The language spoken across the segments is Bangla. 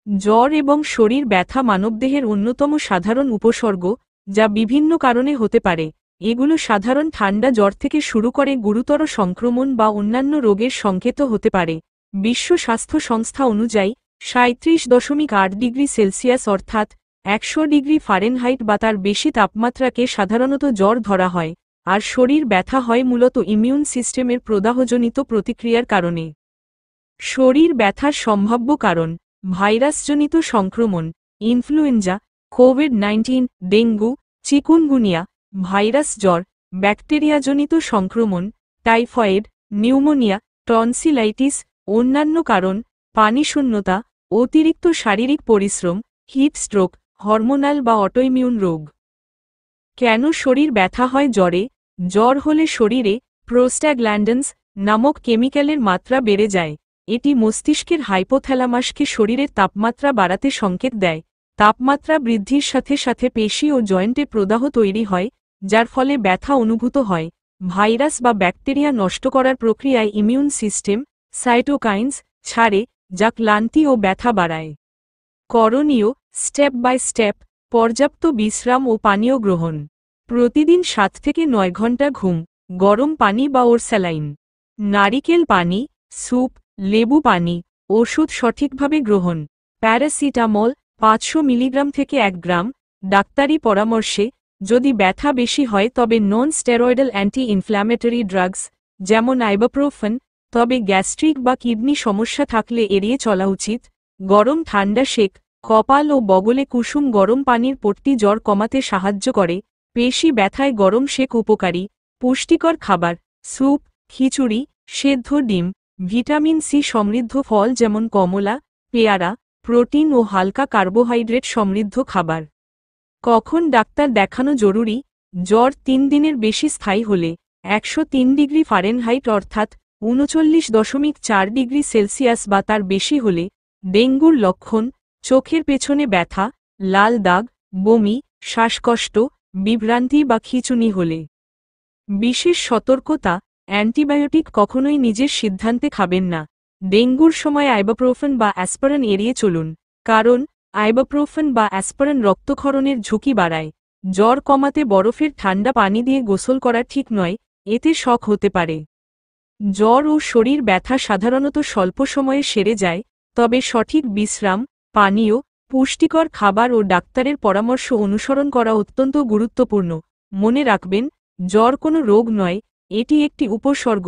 জ্বর এবং শরীর ব্যথা মানবদেহের অন্যতম সাধারণ উপসর্গ, যা বিভিন্ন কারণে হতে পারে। এগুলো সাধারণ ঠান্ডা জ্বর থেকে শুরু করে গুরুতর সংক্রমণ বা অন্যান্য রোগের সংকেত হতে পারে। বিশ্ব স্বাস্থ্য সংস্থা অনুযায়ী 37.8 ডিগ্রি সেলসিয়াস অর্থাৎ 100 ডিগ্রি ফারেনহাইট বা তার বেশি তাপমাত্রাকে সাধারণত জ্বর ধরা হয়, আর শরীর ব্যথা হয় মূলত ইমিউন সিস্টেমের প্রদাহজনিত প্রতিক্রিয়ার কারণে। শরীর ব্যথার সম্ভাব্য কারণ: ভাইরাসজনিত সংক্রমণ, influenza, COVID-19, dengue, chikungunya, virus জ্বর, ব্যাকটেরিয়াজনিত সংক্রমণ, টাইফয়েড, নিউমোনিয়া, টনসিলাইটিস। অন্যান্য কারণ: পানিশূন্যতা, অতিরিক্ত শারীরিক পরিশ্রম, হিট স্ট্রোক, হরমোনাল বা অটোইমিউন রোগ। কেন শরীর ব্যথা হয় জ্বরে? জ্বর হলে শরীরে প্রোস্টাগ্ল্যান্ডনস নামক কেমিক্যালের মাত্রা বেড়ে যায়। এটি মস্তিষ্কের হাইপোথ্যালামাসকে শরীরের তাপমাত্রা বাড়াতে সংকেত দেয়। তাপমাত্রা বৃদ্ধির সাথে সাথে পেশি ও জয়েন্টে প্রদাহ তৈরি হয়, যার ফলে ব্যথা অনুভূত হয়। ভাইরাস বা ব্যাকটেরিয়া নষ্ট করার প্রক্রিয়ায় ইমিউন সিস্টেম সাইটোকাইনস ছাড়ে, যা ক্লান্তি ও ব্যথা বাড়ায়। করণীয়: স্টেপ বাই স্টেপ, পর্যাপ্ত বিশ্রাম ও পানীয় গ্রহণ। প্রতিদিন 7 থেকে 9 ঘন্টা ঘুম, গরম পানি বা স্যালাইন, নারিকেল পানি, স্যুপ, লেবু পানি, ওষুধ সঠিকভাবে গ্রহণ। প্যারাসিটামল 500 মিলিগ্রাম থেকে 1 গ্রাম, ডাক্তারি পরামর্শে। যদি ব্যথা বেশি হয় তবে non steroidal anti inflammatory drugs যেমন আইবুপ্রোফেন। তবে গ্যাস্ট্রিক বা কিডনি সমস্যা থাকলে এড়িয়ে চলা উচিত। গরম ঠান্ডা সেক, কপাল ও বগলে কুসুম গরম পানির পট্টি জ্বর কমাতে সাহায্য করে। পেশি ব্যথায় গরম সেক উপকারী। পুষ্টিকর খাবার: স্যুপ, খিচুড়ি, সেদ্ধ ডিম, ভিটামিন সি সমৃদ্ধ ফল যেমন কমলা, পেয়ারা, প্রোটিন ও হালকা কার্বোহাইড্রেট সমৃদ্ধ খাবার। কখন ডাক্তার দেখানো জরুরি? জ্বর 3 দিনের বেশি স্থায়ী হলে, 103 ডিগ্রি ফারেনহাইট অর্থাৎ 39.4 ডিগ্রি সেলসিয়াস বা তার বেশি হলে, ডেঙ্গুর লক্ষণ: চোখের পেছনে ব্যথা, লাল দাগ, বমি, শ্বাসকষ্ট, বিভ্রান্তি বা খিঁচুনি হলে। বিশেষ সতর্কতা: অ্যান্টিবায়োটিক কখনোই নিজের সিদ্ধান্তে খাবেন না। ডেঙ্গুর সময় আইবুপ্রোফেন বা অ্যাসপিরিন এড়িয়ে চলুন, কারণ আইবুপ্রোফেন বা অ্যাসপিরিন রক্তক্ষরণের ঝুঁকি বাড়ায়। জ্বর কমাতে বরফের ঠান্ডা পানি দিয়ে গোসল করা ঠিক নয়, এতে শক হতে পারে। জ্বর ও শরীর ব্যথা সাধারণত স্বল্প সময়ে সেরে যায়, তবে সঠিক বিশ্রাম, পানীয়, পুষ্টিকর খাবার ও ডাক্তারের পরামর্শ অনুসরণ করা অত্যন্ত গুরুত্বপূর্ণ। মনে রাখবেন, জ্বর কোনো রোগ নয়, এটি একটি উপসর্গ,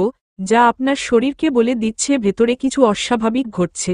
যা আপনার শরীরকে বলে দিচ্ছে ভেতরে কিছু অস্বাভাবিক ঘটছে।